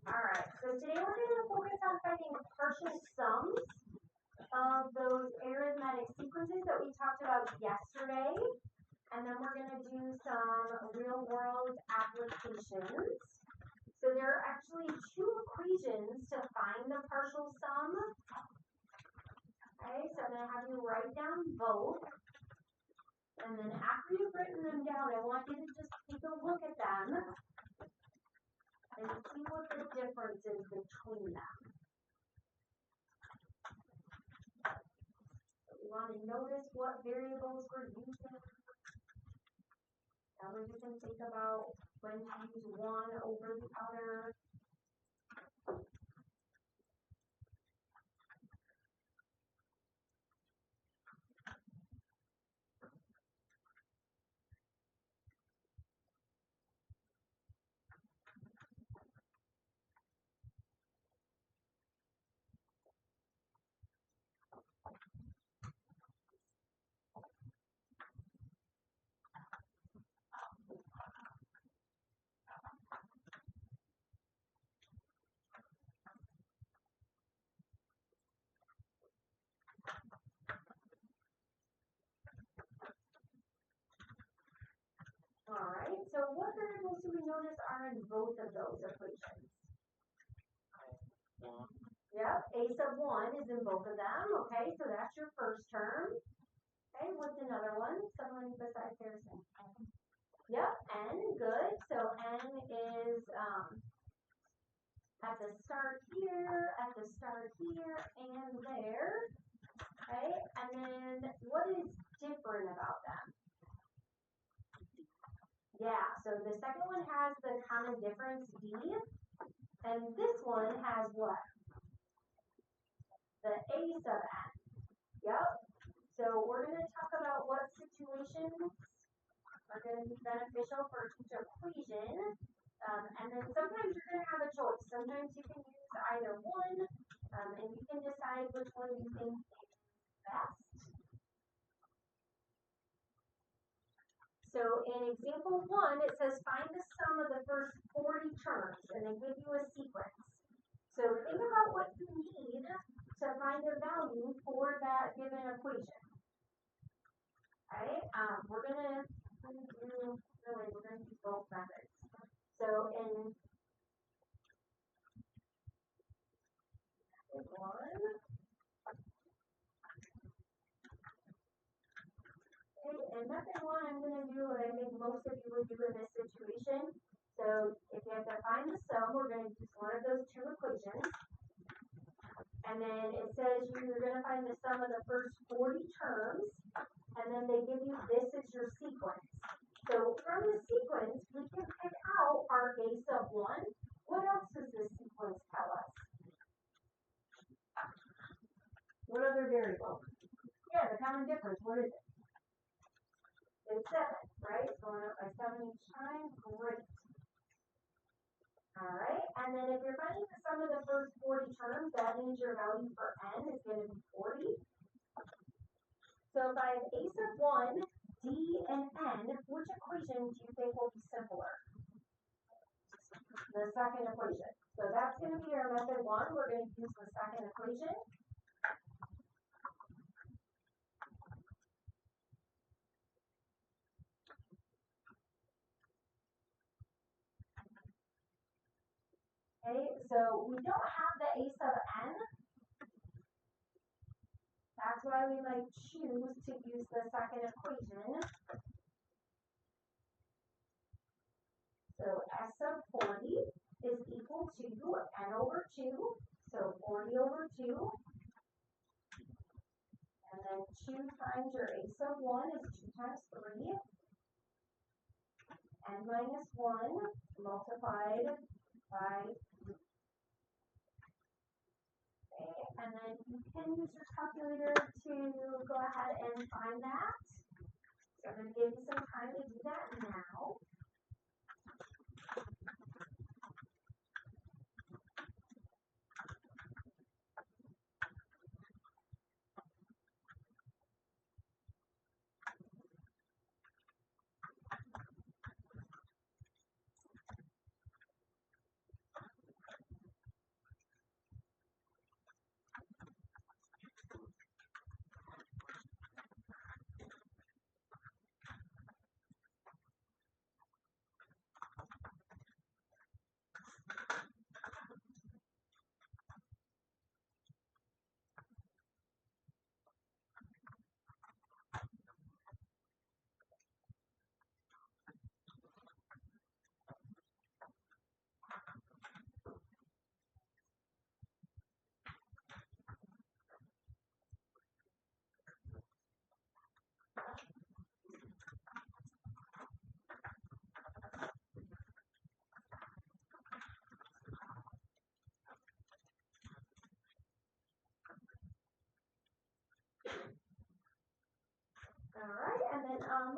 Alright, so today we're going to focus on finding partial sums of those arithmetic sequences that we talked about yesterday. And then we're going to do some real world applications. So there are actually two equations to find the partial sum. Okay, so I'm going to have you write down both. And then after you've written them down, I want you to just take a look at them and see what the difference is between them. So we want to notice what variables we're using. That way we can think about when to use one over the other. Alright, so what variables do we notice are in both of those equations? Yep, a sub 1 is in both of them. Okay, so that's your first term. Okay, what's another one? Someone besides Harrison. Yep, n, good. So n is at the start here, and there. Okay, and then what is different about them? Yeah, so the second one has the common difference d, and this one has what? The a sub n. Yep. So we're going to talk about what situations are going to be beneficial for each equation. And then sometimes you're going to have a choice. Sometimes you can use either one, and you can decide which one you think is best. So in example 1, it says find the sum of the first 40 terms, and they give you a sequence. So think about what you need to find a value for that given equation. Okay, we're gonna do both methods. So in method 1, okay, in method 1, I'm gonna do what I think most of you would do in this situation. So if you have to find the sum, we're gonna use one of those two equations. And then it says you're going to find the sum of the first 40 terms, and then they give you this is your sequence. So from the sequence, we can pick out our a sub 1. What else does this sequence tell us? What other variable? Yeah, the common difference. What is it? It's 7, right? Going up by 7 each time. Great. Alright, and then if you're finding the sum of the first 40 terms, that means your value for n is going to be 40. So if I have a sub 1, d, and n, which equation do you think will be simpler? The second equation. So that's going to be our method 1. We're going to use the second equation. Okay, so we don't have the a sub n. That's why we might choose to use the second equation. So s sub 40 is equal to n over 2. So 40 over 2. And then 2 times your a sub 1 is 2 times 3. N minus 1 multiplied by 3. Okay, and then you can use your calculator to go ahead and find that. So I'm going to give you some time to do that now.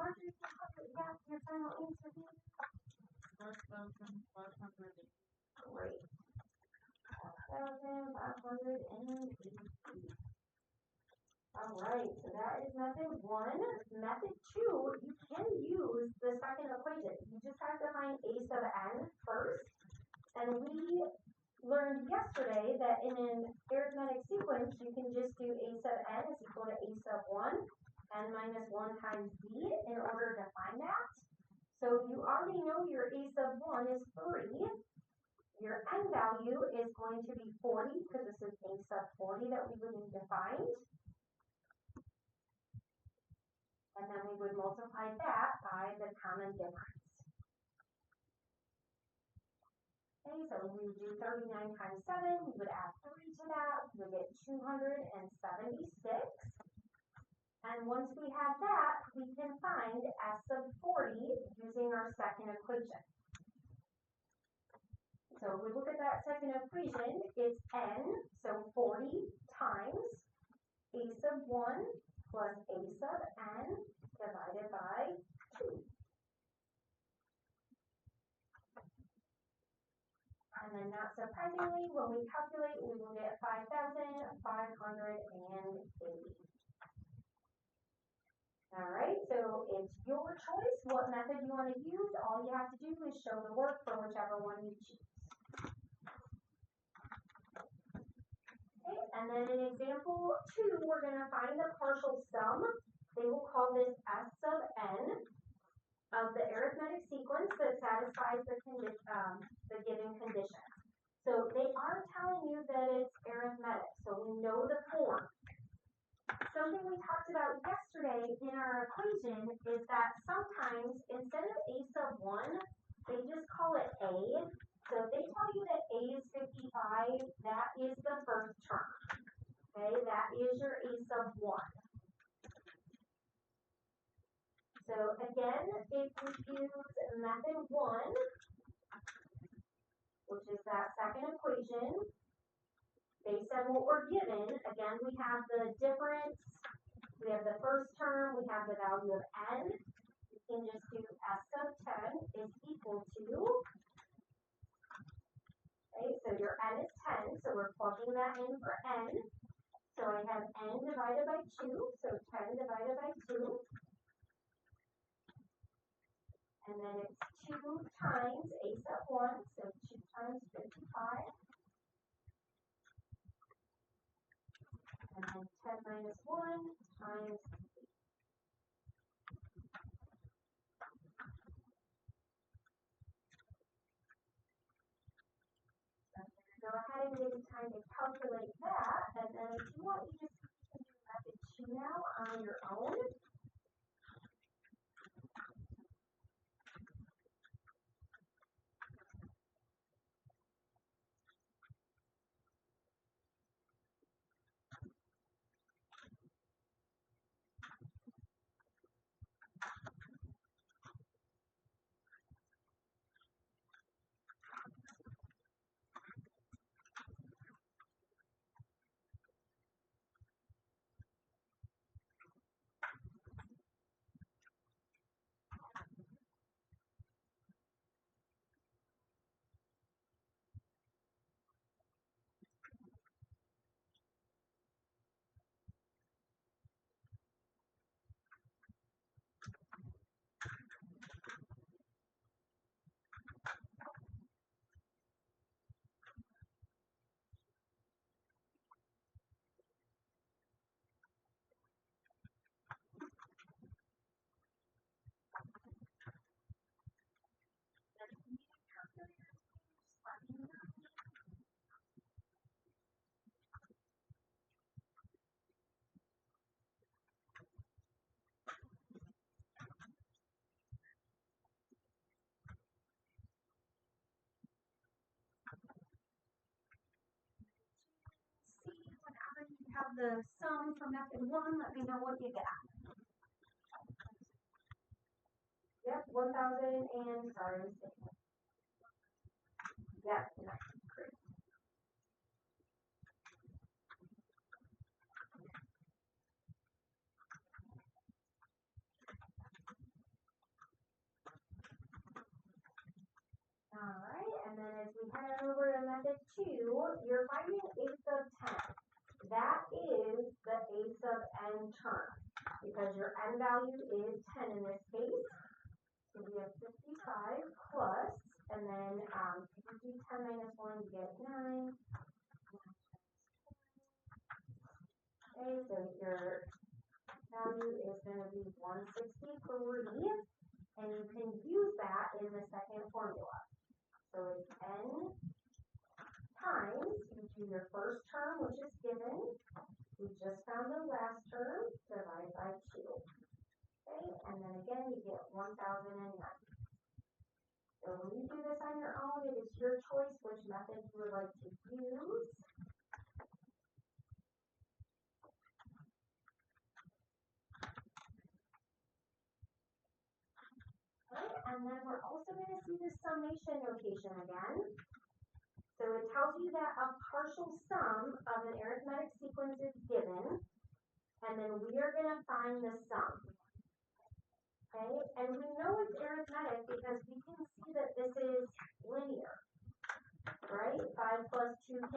Marjorie, yeah, your final answer is 5,580. great. 5,580. All right, so that is method one. Method two, you can use the second equation. You just have to find a sub n first. And we learned yesterday that in an arithmetic sequence, you can just do a sub n is equal to a sub 1, n minus 1 times b in order to find that. So you already know your a sub 1 is 3. Your n value is going to be 40 because this is a sub 40 that we would need to find. And then we would multiply that by the common difference. Okay, so we would do 39 times 7, we would add 3 to that, we would get 276. And once we have that, we can find s sub 40 using our second equation. So if we look at that second equation, it's n, so 40 times a sub 1 plus a sub n divided by 2. And then not surprisingly, when we calculate, we will get 5,580. All right, so it's your choice what method you want to use. All you have to do is show the work for whichever one you choose. Okay, and then in example 2, we're going to find the partial sum. They will call this S sub n of the arithmetic sequence that satisfies the given condition. So they are telling you that it's arithmetic, so we know the form. Something we talked about yesterday in our equation is that sometimes instead of a sub 1, they just call it a. So if they tell you that a is 55, that is the first term. Okay, that is your a sub 1. So again, if we use method 1, which is that second equation, based on what we're given, again, we have the difference, we have the first term, we have the value of n. We can just do s sub 10 is equal to, okay, so your n is 10, so we're plugging that in for n. So I have n divided by 2, so 10 divided by 2. And then it's 2 times a sub 1, so 2 times 55. And then 10 minus 1 times 8. So I'm going to go ahead and give you time to calculate that. And then if you want, you just can do method 2 now on your own. Whenever you have the sum for method 1, let me know what you got. Yep, 1,000 and, sorry, yep, nice, great. the 2, you're finding a sub 10. That is the a sub n term, because your n value is 10 in this case. So we have 55 plus, and then if you do 10 minus 1, you get 9. Okay, so your value is going to be 160 and you can use that in the second formula. So it's n times, you do your first term, which is given. We just found the last term, divided by 2. Okay, and then again, you get 1,009. So when you do this on your own, it is your choice which method you would like to use. Okay, and then we're also going to see the summation notation again. So it tells you that a partial sum of an arithmetic sequence is given, and then we are going to find the sum. Okay, and we know it's arithmetic because we can see that this is linear, right? 5 plus 2k.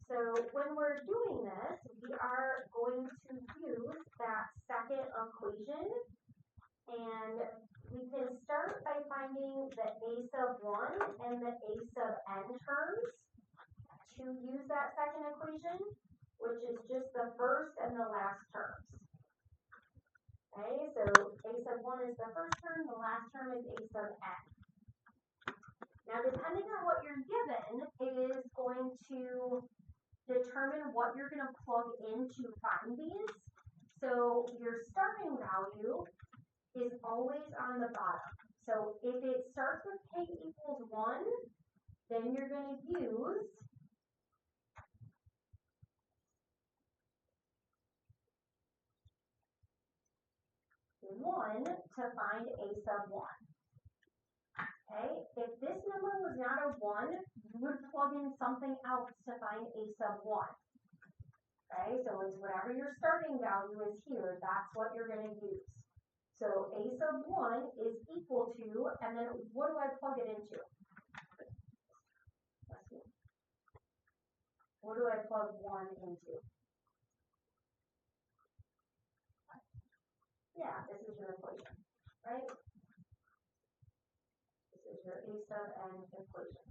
So when we're doing this, we are going to use that second equation, and we can start by finding the a sub 1 and the a sub n terms to use that second equation, which is just the first and the last terms. Okay, so a sub 1 is the first term, the last term is a sub n. Now, depending on what you're given, it is going to determine what you're going to plug in to find these. So your starting value is always on the bottom. So if it starts with k equals 1, then you're going to use 1 to find a sub 1. Okay, if this number was not a 1, you would plug in something else to find a sub 1. Okay, so it's whatever your starting value is here, that's what you're going to use. So a sub 1 is equal to, and then what do I plug it into? Let's see. What do I plug 1 into? Yeah, this is your equation, right? This is your a sub n equation.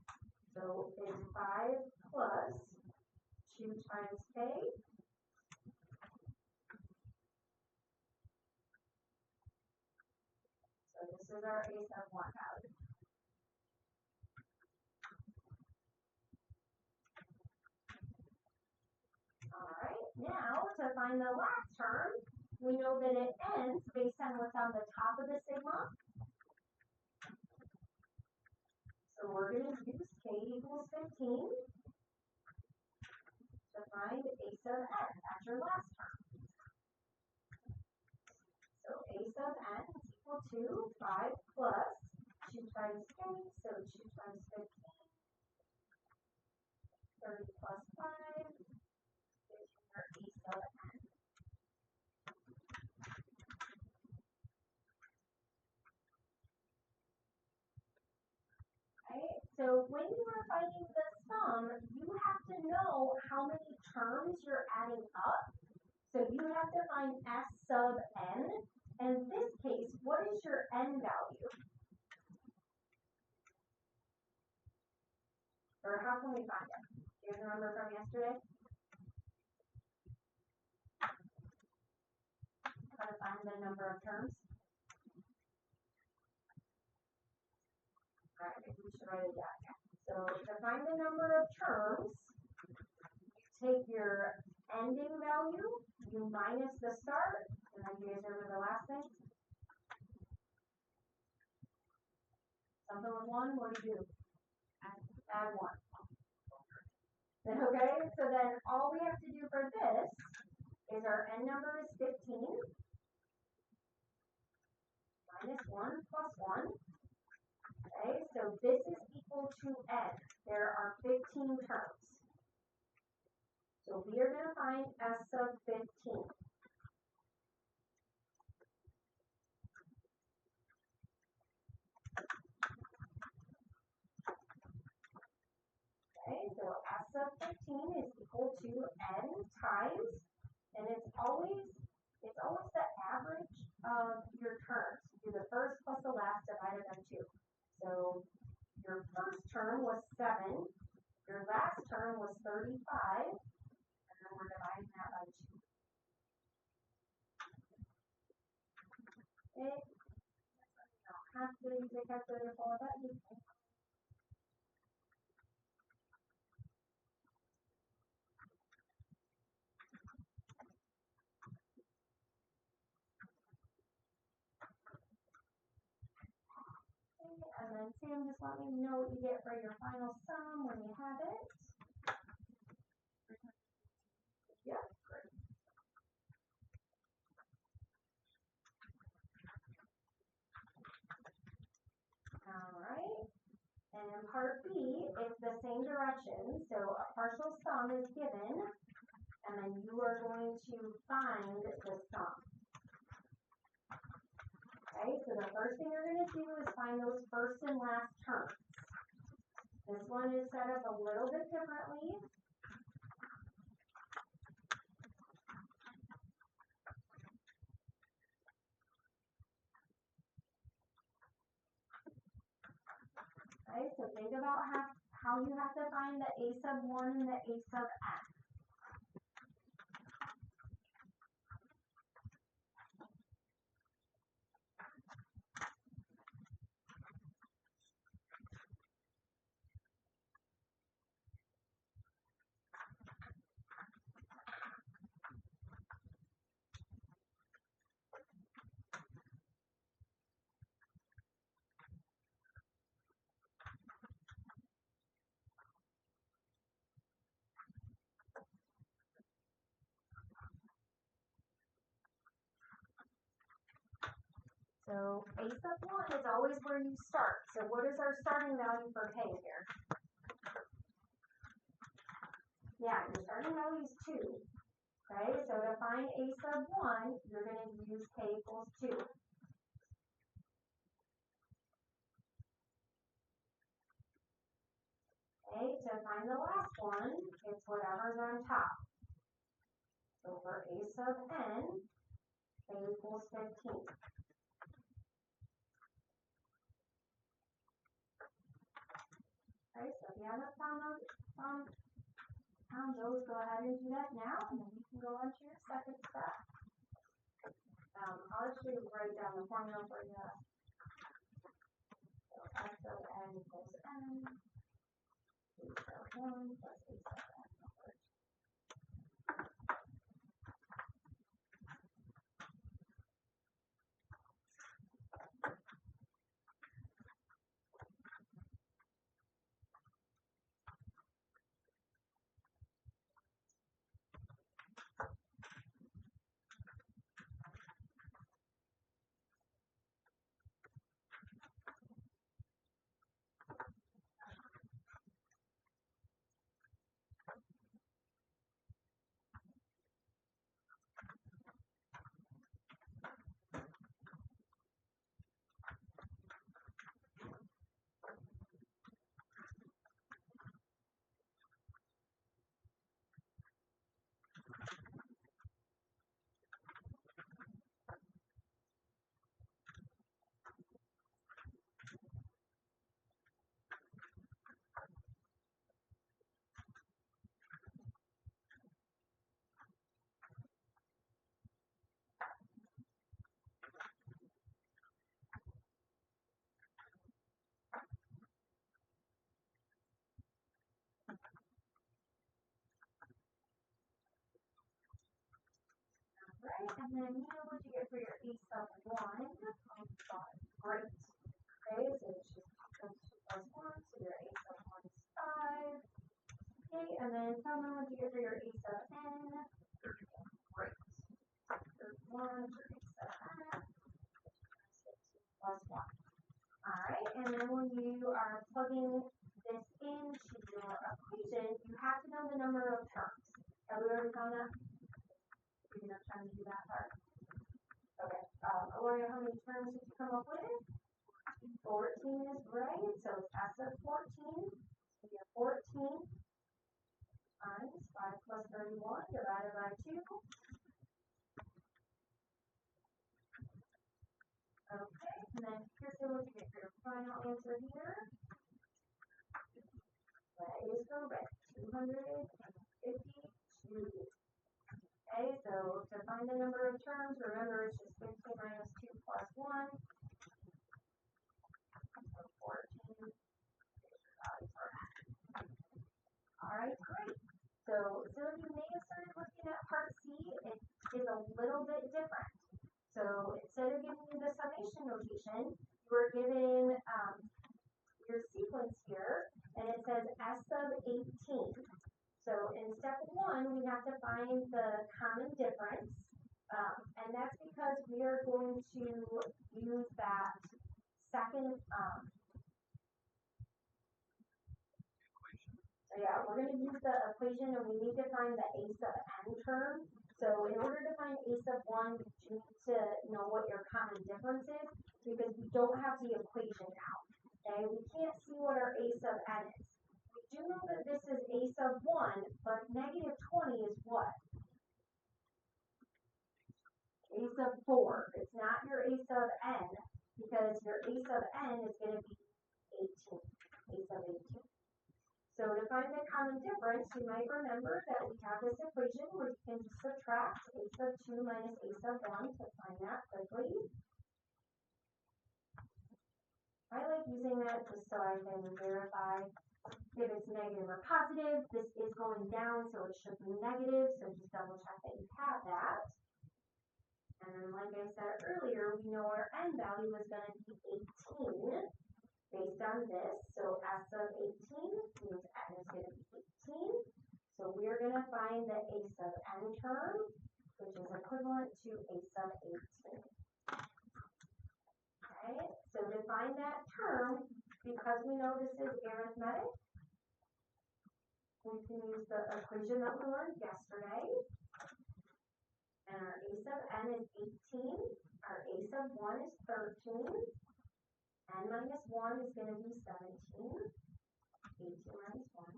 So it's 5 plus 2 times k. So this is our a sub 1 value. Alright, now to find the last term, we know that it ends based on what's on the top of the sigma. So we're going to use k equals 15 to find a sub n. That's your last term. So a sub n is equal to 5 plus 2 times k, so 2 times 15, 30 plus 5 is your a sub n. Okay, so when you are finding the sum, you have to know how many terms you're adding up. So you have to find s sub n. And in this case, what is your n value? Or how can we find it? Do you guys remember from yesterday? How to find the number of terms? Alright, maybe we should write it down. So to find the number of terms, you take your ending value, you minus the start, and then do you guys remember the last thing? Something with 1, what do you do? Add 1. Okay, so then all we have to do for this is our n number is 15 minus 1 plus 1. Okay, so this is equal to n. There are 15 terms. So we are going to find s sub 15. 15 is equal to n times, and it's always the average of your terms. Do the first plus the last divided by 2. So your first term was 7, your last term was 35, and then we're dividing that by 2. Okay. You don't have to use a calculator for that. You can. And then Sam, just let me know what you get for your final sum when you have it. Yeah, great. All right. And part B is the same direction. So a partial sum is given, and then you are going to find the sum. Okay, so the first thing you're going to do is find those first and last terms. This one is set up a little bit differently. Okay, so think about how you have to find the a sub 1 and the a sub n. So a sub 1 is always where you start. So what is our starting value for k here? Yeah, your starting value is 2. Okay, so to find a sub 1, you're going to use k equals 2. Okay, to find the last one, it's whatever's on top. So for a sub n, k equals 15. Okay, so if you haven't found those, go ahead and do that now, and then you can go on to your second step. I'll actually write down the formula for you. So S sub n equals n, a sub 1 plus a sub n. Right, and then you know what you get for your a sub 1. Great. Okay, so it's just 2 plus 1, so your a sub 1 is 5. Okay, and then tell me what you get for your a sub n. 31. Great. 31 for a sub n. 2 plus 1. Alright, and then when you are plugging this into your equation, you have to know the number of terms. Have we already found that? Did you have time to do that part? Okay. Gloria, how many terms did you come up with? 14 is right. So it's S of 14. So you have 14 times 5 plus 31 divided by 2. Okay, and then here's going to get your final answer here. That is correct, 252. Okay, so to find the number of terms, remember it's just 15 minus 2 plus 1. So 14. Alright, great. So if you may have started looking at part C, it is a little bit different. So instead of giving you the summation notation, you were given your sequence here, and it says S sub 18. So in step 1, we have to find the common difference, and that's because we are going to use that second, so yeah, we're going to use the equation, and we need to find the a sub n term. So in order to find a sub 1, you need to know what your common difference is, because we don't have the equation now. Okay, we can't see what our a sub n is. We do know that this is a sub 1, but negative 20 is what? A sub 4. It's not your a sub n, because your a sub n is going to be 18. A sub 18. So to find the common difference, you might remember that we have this equation where you can just subtract a sub 2 minus a sub 1 to find that quickly. I like using that just so I can verify if it's negative or positive. This is going down, so it should be negative, so just double check that you have that. And then like I said earlier, we know our n value is going to be 18 based on this. So S sub 18 means n is going to be 18. So we're going to find the a sub n term, which is equivalent to a sub 18. Okay, so to find that term, because we know this is arithmetic, we can use the equation that we learned yesterday. And our a sub n is 18, our a sub 1 is 13, n minus 1 is going to be 17, 18 minus 1.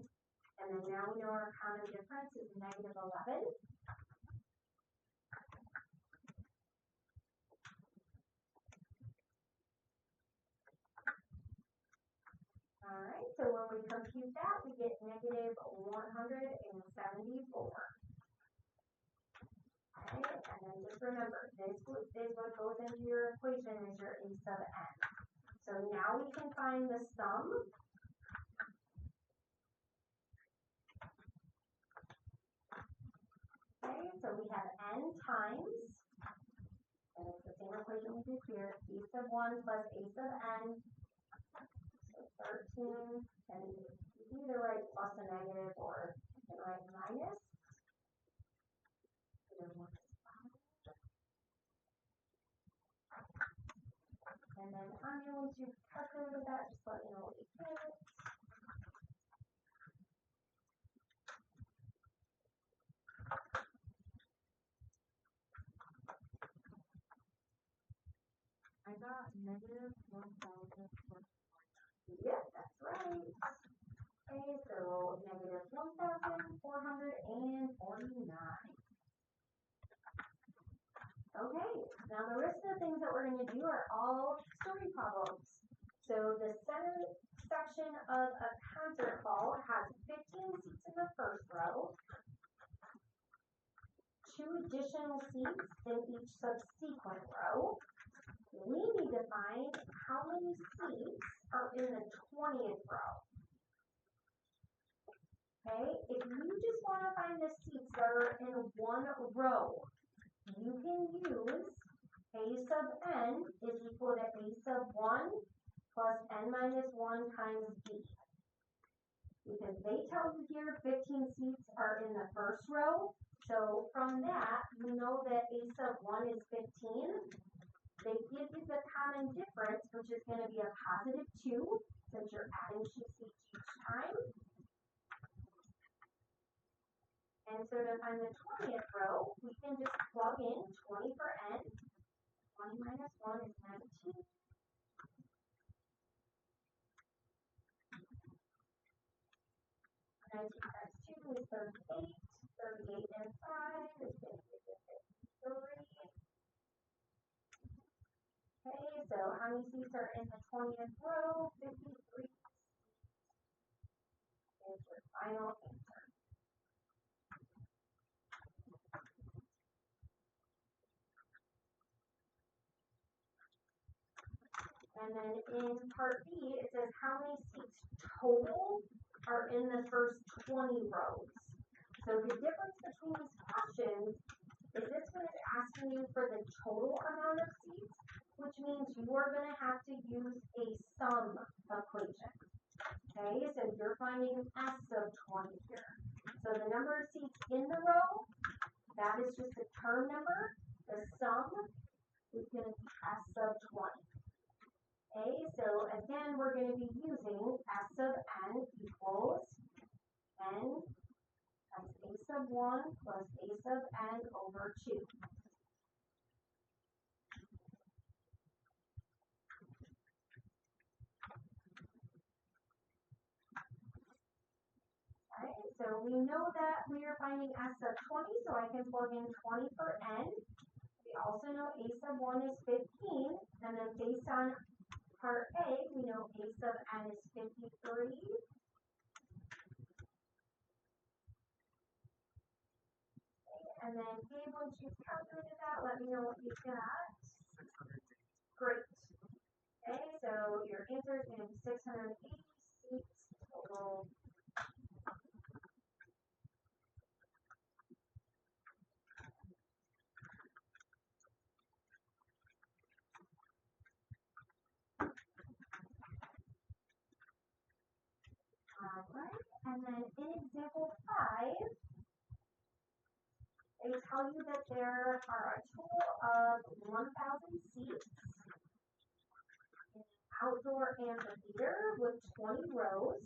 And then now we know our common difference is negative 11. Alright, so when we compute that, we get negative 174. Okay, and then just remember, this is what goes into your equation is your a sub n. So now we can find the sum. Okay, so we have n times, and it's the same equation we did here, a sub 1 plus a sub n, so 13, and you can either write plus or negative, or you can write minus. And then I'm going to calculate that, just let me know what you get. I got negative 1,000. Yeah, that's right. Okay, so negative 1,449. Okay, now the rest of the things that we're going to do are all story problems. So the center section of a concert hall has 15 seats in the first row, 2 additional seats in each subsequent row. We need to find how many seats are in the 20th row. Okay, if you just want to find the seats that are in one row, you can use a sub n is equal to a sub 1 plus n minus 1 times b. Because they tell you here 15 seats are in the first row. So from that, you know that a sub 1 is 15. They give you the common difference, which is going to be a positive 2, since you're adding 2 seats each time. And so to find the 20th row, we can just plug in 20 for n. 20 minus 1 is 19. 19 times 2 is 38. 38 and 5 is going to be 53. Okay, so how many seats are in the 20th row? 53 is your final answer. And then in part B, it says how many seats total are in the first 20 rows. So the difference between these questions is this one is asking you for the total amount of seats, which means you are going to have to use a sum equation. Okay, so you're finding S of 20 here. So the number of seats in the row, that is just the term number. The sum is going to be S of 20. Okay, so again, we're going to be using S of n equals n times a sub 1 plus a sub n over 2. Alright, so we know that we are finding S of 20, so I can plug in 20 for n. We also know a sub 1 is 15, and then based on part A, we know a sub n is 53. And then Gabe, once you've calculated that, let me know what you got. Great. Okay, so your answer is going to be 680 seats total. Alright, and then in example 5, they tell you that there are a total of 1,000 seats in an outdoor amphitheater with 20 rows,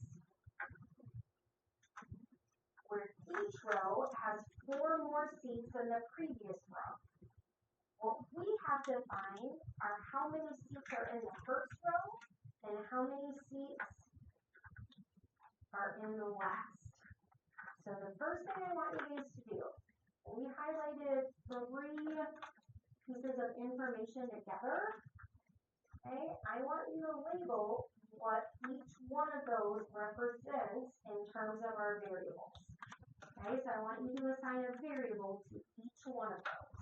where each row has 4 more seats than the previous row. What we have to find are how many seats are in the first row and how many seats are in the last. So the first thing I want you guys to do, we highlighted 3 pieces of information together. Okay, I want you to label what each one of those represents in terms of our variables. Okay, so I want you to assign a variable to each one of those.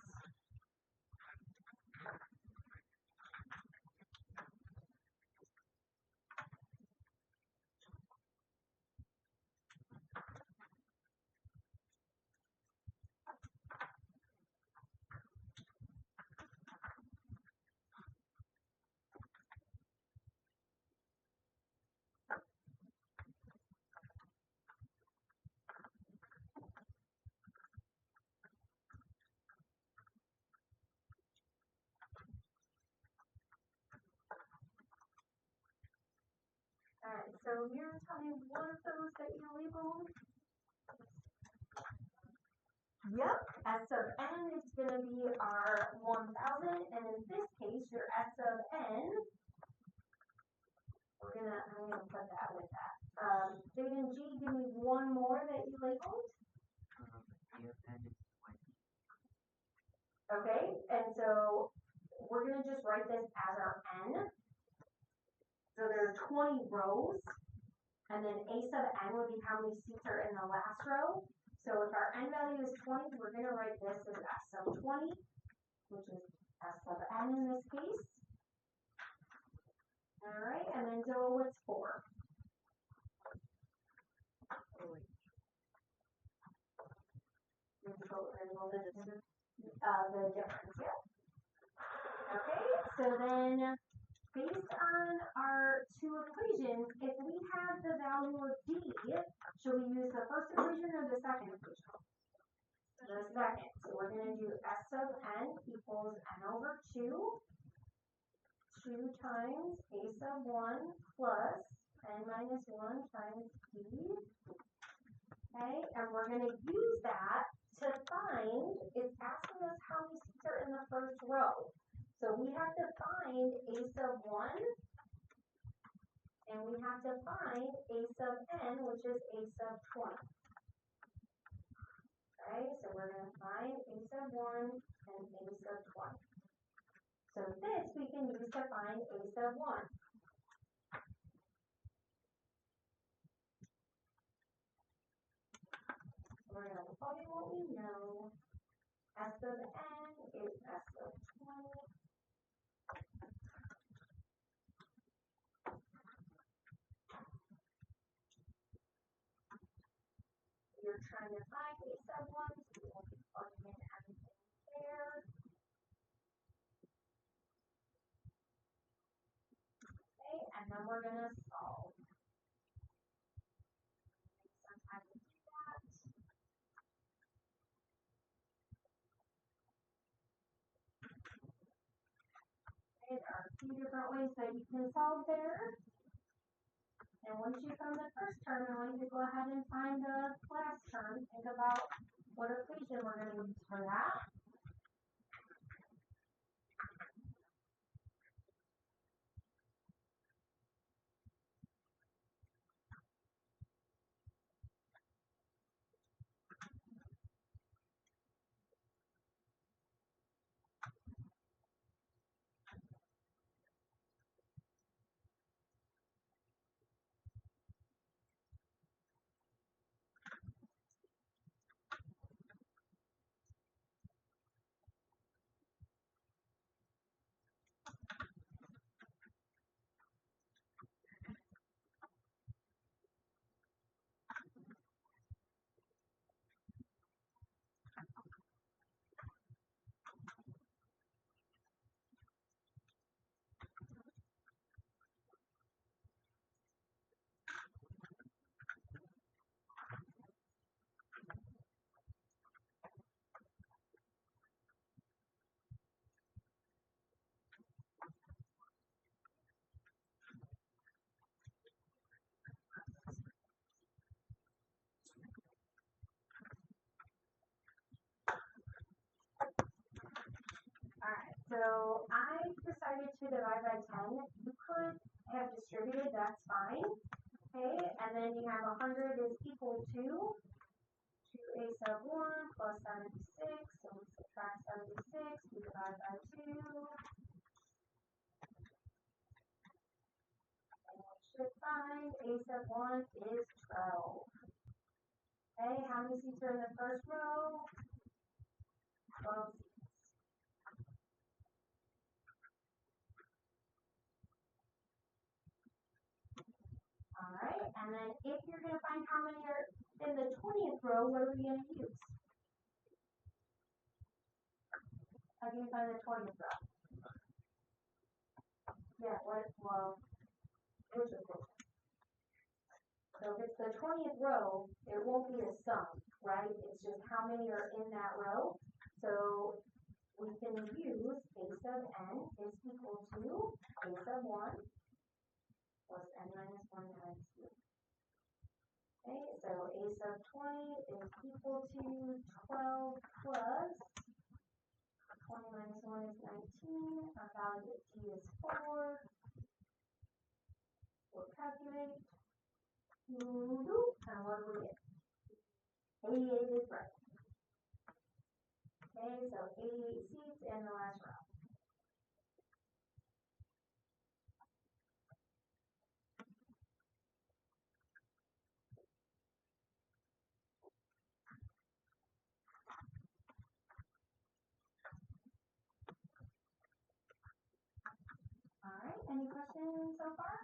Alright, so you're going to tell me one of those that you labeled. Yep, S of n is going to be our 1,000, and in this case, your S of n, I'm gonna put that with that. Jaden G, give me one more that you labeled. Okay, and so we're gonna just write this as our n. So there are 20 rows, and then a sub n would be how many seats are in the last row. So if our n value is 20, we're going to write this as S sub 20, which is S sub n in this case. Alright, and then Zoe, what's 4? The difference, yeah. Okay, so then based on our 2 equations, if we have the value of d, should we use the first equation or the second equation? The second. So we're going to do S sub n equals n over 2. 2 times a sub 1 plus n minus 1 times d. Okay, and we're going to use that to find, it's asking us how many seats are in the first row. So we have to find a sub 1 and we have to find a sub n, which is a sub 20. Okay, so we're going to find a sub 1 and a sub 20. So this we can use to find a sub 1. We're going to plug in what we know. S sub n is S sub 20. You're trying to find a sub 1, so you will be plugging in everything there. Okay, and then we're going to solve. Take some time to do that. Okay, there are a few different ways that you can solve there. And once you found the first term, I want you to go ahead and find the last term. Think about what equation we're going to use for that. Alright, so I decided to divide by 10. You could have distributed, that's fine. Okay, and then you have 100 is equal to 2a sub 1 plus 76. So we subtract 76, we divide by 2. And we should find a sub 1 is 12. Okay, how many seats are in the first row? 12 seats. Alright, and then if you're going to find how many are in the 20th row, what are we going to use? How do you find the 20th row? Yeah, well, which equation? So if it's the 20th row, it won't be a sum, right? It's just how many are in that row. So we can use a sub n is equal to a sub 1 plus n minus 1 times 2. Okay, so a sub 20 is equal to 12 plus 20 minus 1 is 19. Our value of t is 4. We'll calculate. And what do we get? 88 is right. Okay, so 88 seats in the last row. Alright, any questions so far?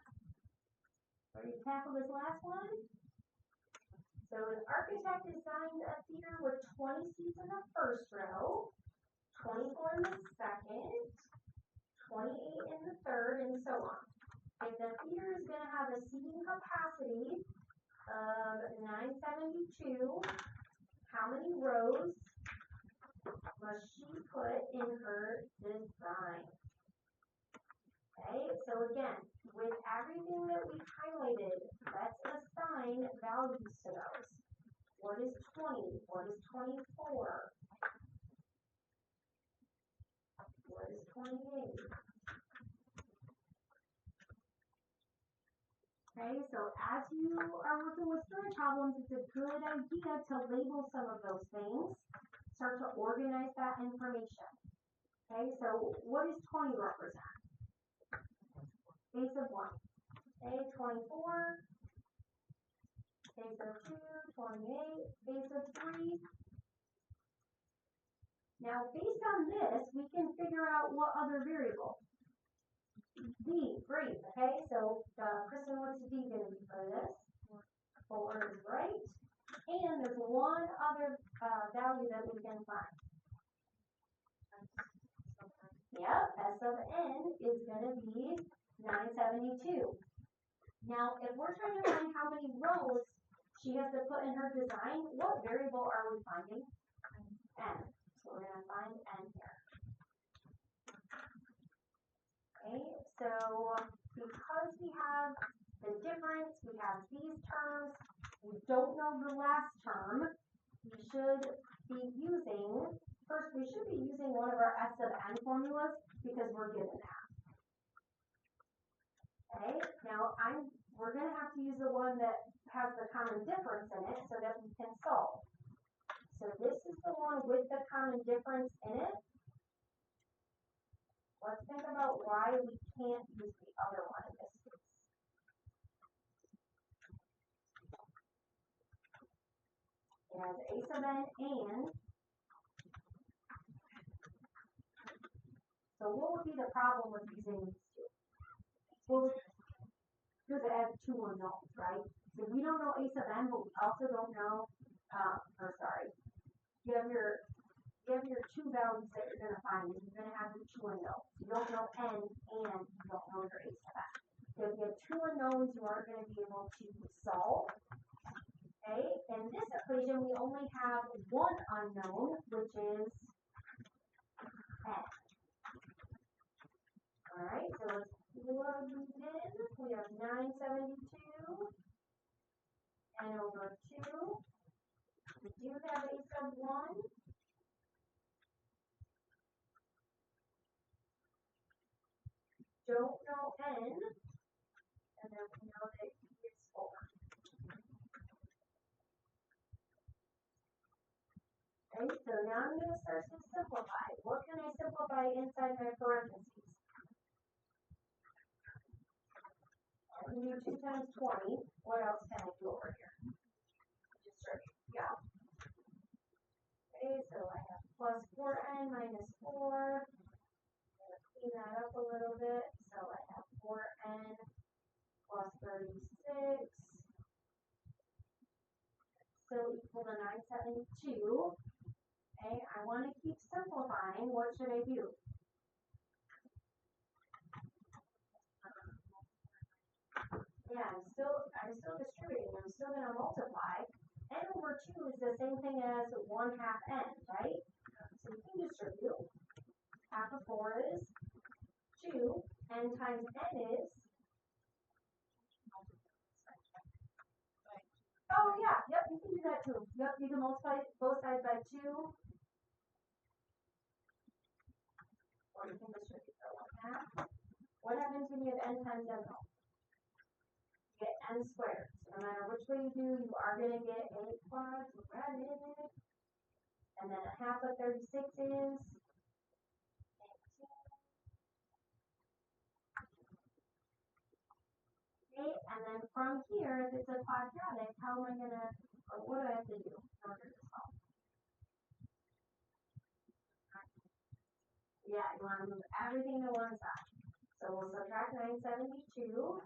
Ready to tackle this last one? So an architect designed a theater with 20 seats in the first row, 24 in the second, 28 in the third, and so on. If the theater is going to have a seating capacity of 972, how many rows must she put in her design? Okay, so again, with everything that we highlighted, let's assign values to those. What is 20? What is 24? What is 28? Okay, so as you are working with story problems, it's a good idea to label some of those things, start to organize that information. Okay, so what does 20 represent? Base of 1. Okay, 24, base of 2, 28, base of 3. Now, based on this, we can figure out what other variable. D, great, okay, so Kristen, what's D going to be for this? 4 is right. And there's one other value that we can find. Yep, S of n is going to be 972. Now, if we're trying to find how many rows she has to put in her design, what variable are we finding? N. So we're going to find n here. Okay, so because we have the difference, we have these terms, we don't know the last term, we should be using, first we should be using one of our S of n formulas because we're given that. Okay, now we're going to have to use the one that has the common difference in it so that we can solve. So this is the one with the common difference in it. Let's think about why we can't use the other one in this case. It has a sub n and. So what would be the problem with using these two? Well, because it has two unknowns, right? So we don't know a sub n, but we also don't know, you have your two values that you're going to find, and you're going to have your two unknowns. You don't know n, and you don't know your a sub n. So if you have two unknowns, you aren't going to be able to solve. Okay, in this equation, we only have one unknown, which is n. Alright, so let's plug these in. We have 972 n over 2. We do have a sub 1. Don't know n, and then we know that e is 4. Okay, so now I'm going to start to simplify. What can I simplify inside my parentheses? I can do 2 times 20. What else can I do over here? Just start, yeah. Okay, so I have plus 4n minus 4. Clean that up a little bit. So I have 4n plus 36. So equal to 972. Okay, I want to keep simplifying. What should I do? Yeah, I'm still distributing. I'm still going to multiply. N over 2 is the same thing as 1/2 n, right? So we can distribute. Half of 4 is 2. N times n is. Oh yeah, yep, you can do that too. Yep, you can multiply both sides by 2. Or you can distribute the 1/2. What happens when you have n times n though? You get n squared. So no matter which way you do, you are going to get a quadratic. And then 1/2 of 36 is 18. Okay, and then from here, if it's a quadratic, how am I going to, or what do I have to do in order to solve? Yeah, you want to move everything to one side. So we'll subtract 972.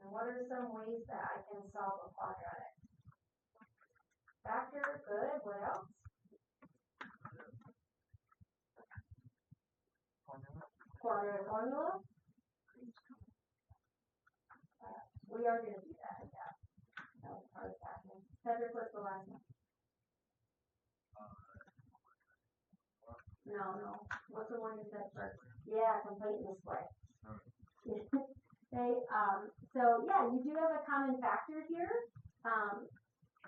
And what are some ways that I can solve a quadratic? Factor, good. What else? Quadratic formula. We are going to do that, yeah. That was part of that one. Cedric, what's the last one? No. What's the one you said first? Yeah, complete the square. Okay, so yeah, you do have a common factor here.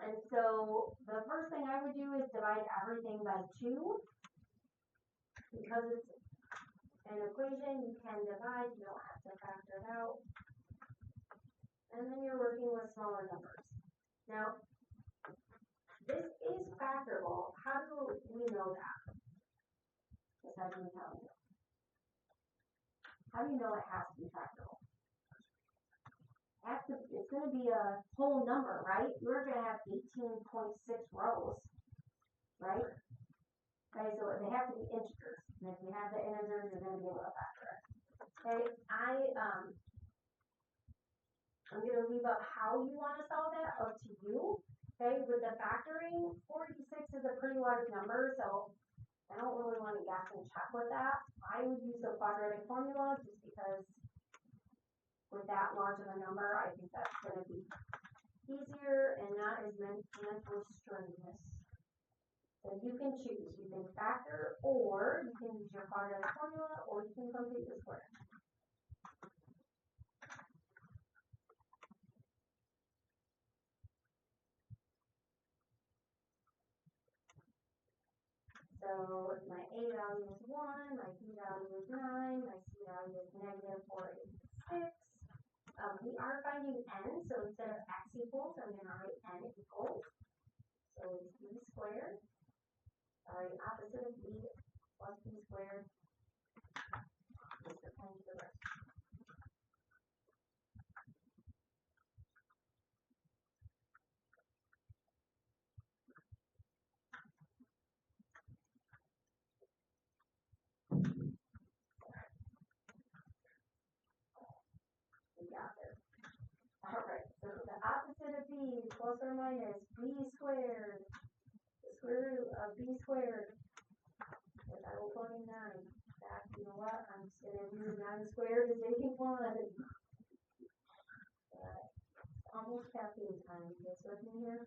And so the first thing I would do is divide everything by 2. Because it's an equation, you can divide, you don't have to out. And then you're working with smaller numbers. Now, this is factorable. How do we know that? Just have me tell you. How do you know it has to be factorable? It's going to be a whole number, right? You're going to have 18.6 rows, right? Okay, so they have to be integers. And if you have the integers, you're going to be able to factor it. Okay, I'm going to leave up how you want to solve that, up to you. Okay, with the factoring, 46 is a pretty large number, so I don't really want to guess and check with that. I would use a quadratic formula just because with that large of a number, I think that's going to be easier and not as mentally strenuous. So you can choose. You can factor, or you can use your quadratic formula, or you can complete the square. So my A value is 1, my B value is 9, my C value is negative 486. We are finding n, so instead of x equals, I'm going to write n equals. So it's b squared. Sorry, opposite of b plus b squared. Just append the rest. We got this. Alright, so the opposite of b plus or minus b squared. The square root of b squared. Which I will put in 9. Back, you know what? I'm just going to do 9 squared is 81. Almost caffeine time. You guys with me here?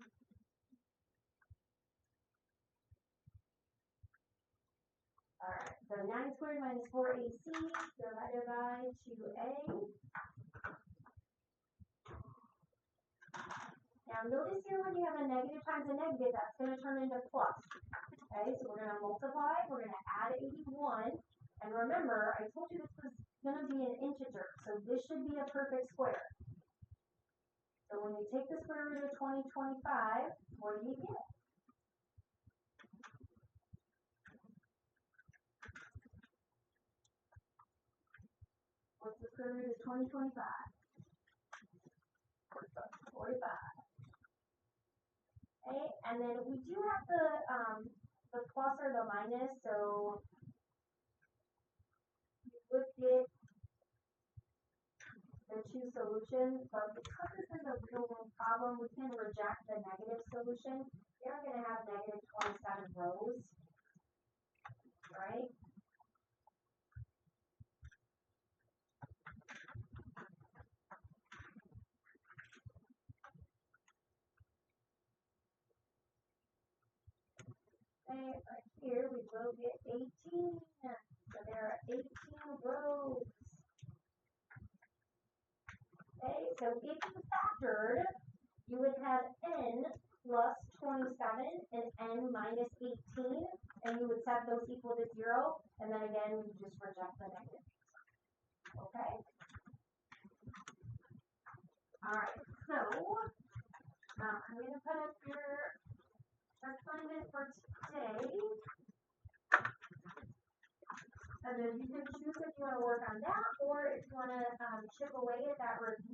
Alright, so 9 squared minus 4ac divided by 2a. Now notice here when you have a negative times a negative, that's going to turn into plus. Okay, so we're going to multiply, we're going to add 81. And remember, I told you this was going to be an integer, so this should be a perfect square. So when you take the square root of 2025, what do you get? What's the square root of 2025? 45. Okay, and then we do have the plus or the minus, so you would get the two solutions, but because this is a real world problem, we can reject the negative solution. You're going to have negative 27 rows, right? Okay, right here we will get 18. So there are 18 rows. Okay, so if you factored, you would have n plus 27 and n minus 18, and you would set those equal to 0, and then again, you just reject the negative. Okay? Alright, so, I'm going to put up your assignment for today. And then you can choose if you want to work on that, or if you want to chip away at that review.